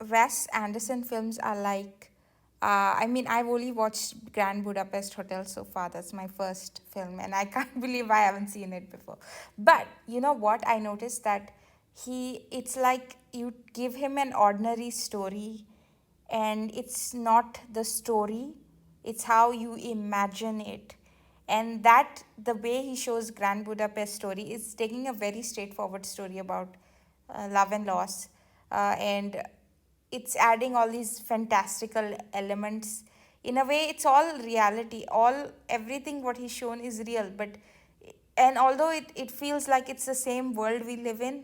Wes Anderson films are like, I mean, I've only watched Grand Budapest Hotel so far. That's my first film, and I can't believe I haven't seen it before. But you know what? I noticed that it's like you give him an ordinary story, and it's not the story, it's how you imagine it. And that, the way he shows Grand Budapest Story, is taking a very straightforward story about love and loss, and it's adding all these fantastical elements. In a way, it's all reality, all everything what he's shown is real, but and although it feels like it's the same world we live in,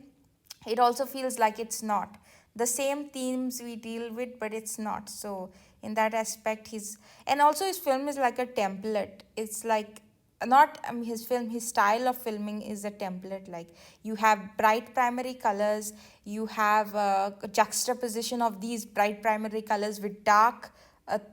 it also feels like it's not the same themes we deal with, but it's not. So in that aspect, he's, and also his film is like a template. It's like, not his film, his style of filming is a template. Like, you have bright primary colors, you have a juxtaposition of these bright primary colors with dark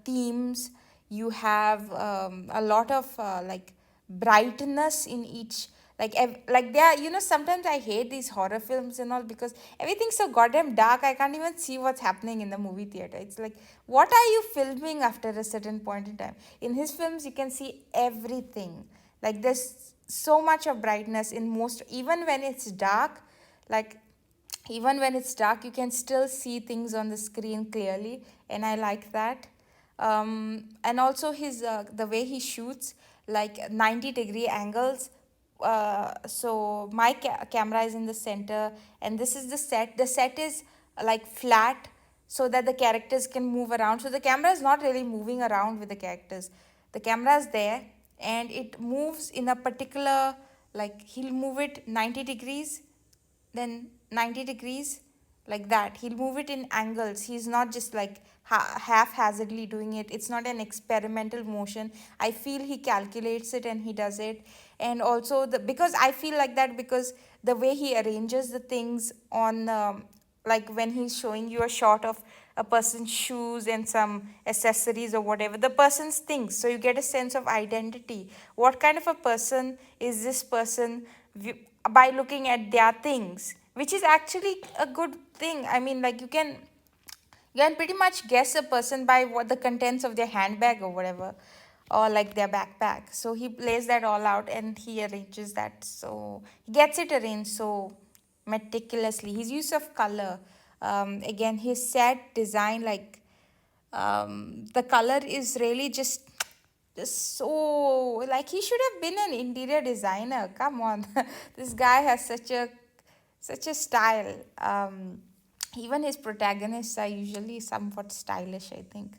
themes, you have a lot of like brightness in each, like like they are, sometimes I hate these horror films and all, because everything's so goddamn dark, I can't even see what's happening in the movie theater. It's like, what are you filming after a certain point in time? In his films you can see everything. Like, there's so much of brightness in most, even when it's dark. Like, even when it's dark, you can still see things on the screen clearly, and I like that. And also his the way he shoots, like 90-degree angles. So my camera is in the center, and this is the set. The set is like flat, so that the characters can move around. So the camera is not really moving around with the characters. The camera is there, and it moves in a particular, like, he'll move it 90 degrees, then 90 degrees, like that. He'll move it in angles. He's not just like haphazardly doing it. It's not an experimental motion. I feel he calculates it and he does it. And also, because I feel like that, because the way he arranges the things on, like when he's showing you a shot of a person's shoes and some accessories or whatever, the person's things, so you get a sense of identity. What kind of a person is this person, by looking at their things, which is actually a good thing. I mean, like, you can pretty much guess a person by what the contents of their handbag or whatever, or like their backpack. So he lays that all out and he arranges that. So he gets it arranged so meticulously. His use of color, again, his set design, like, the color is really just so, like, he should have been an interior designer. Come on, this guy has such a style. Even his protagonists are usually somewhat stylish, I think.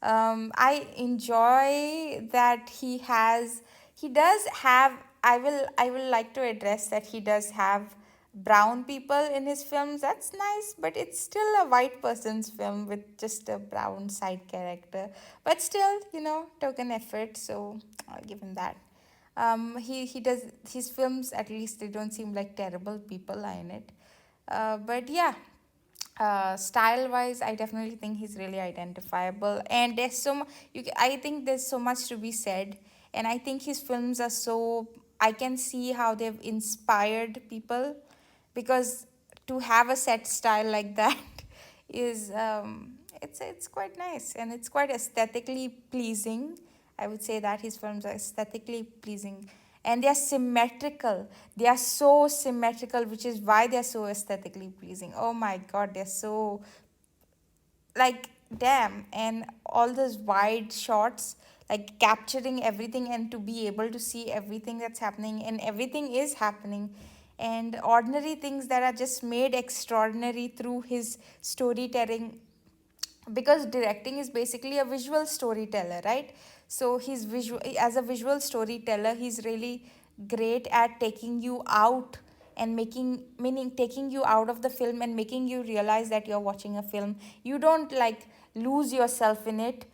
I enjoy that he does have, I will like to address that he does have brown people in his films. That's nice, but it's still a white person's film with just a brown side character. But still, token effort, so I'll give him that. He does his films, at least they don't seem like terrible people are in it. But yeah, style wise, I definitely think he's really identifiable, and I think there's so much to be said. And I think his films are so, I can see how they've inspired people, because to have a set style like that is, it's quite nice, and it's quite aesthetically pleasing. I would say that his films are aesthetically pleasing, and they are symmetrical. They are so symmetrical, which is why they are so aesthetically pleasing. Oh my god, they're so, like, damn. And all those wide shots, like capturing everything, and to be able to see everything that's happening, and everything is happening, and ordinary things that are just made extraordinary through his storytelling, because directing is basically a visual storyteller, right? So he's visual, as a visual storyteller, he's really great at taking you out, and making, meaning taking you out of the film and making you realize that you're watching a film. You don't like lose yourself in it.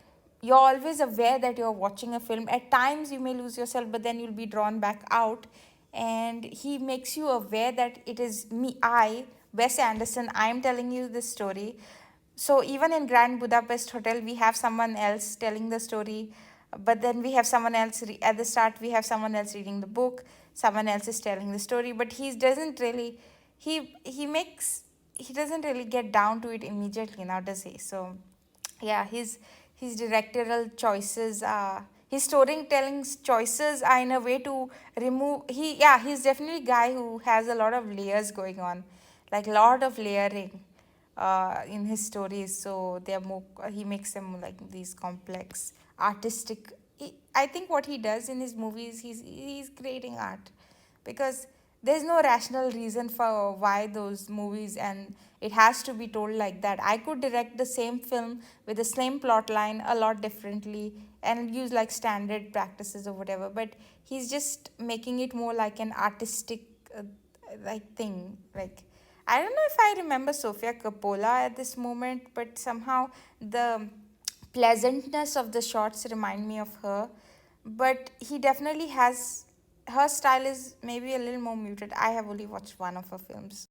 You're always aware that you're watching a film. At times you may lose yourself, but then you'll be drawn back out, and he makes you aware that it is me, I, Wes Anderson, I'm telling you this story. So even in Grand Budapest Hotel, we have someone else telling the story, but then we have someone else at the start. We have someone else reading the book. Someone else is telling the story, but he doesn't really. He makes he doesn't really get down to it immediately now, does he? So yeah, his directorial choices are, his storytelling choices are in a way to remove, he's definitely a guy who has a lot of layers going on, like a lot of layering in his stories, so they're more, he makes them like these complex artistic. I think what he does in his movies, he's creating art, because there's no rational reason for why those movies, and it has to be told like that. I could direct the same film with the same plot line a lot differently and use like standard practices or whatever, but he's just making it more like an artistic like thing. Like, I don't know if I remember Sofia Coppola at this moment, but somehow the pleasantness of the shots remind me of her. But he definitely has, her style is maybe a little more muted. I have only watched one of her films.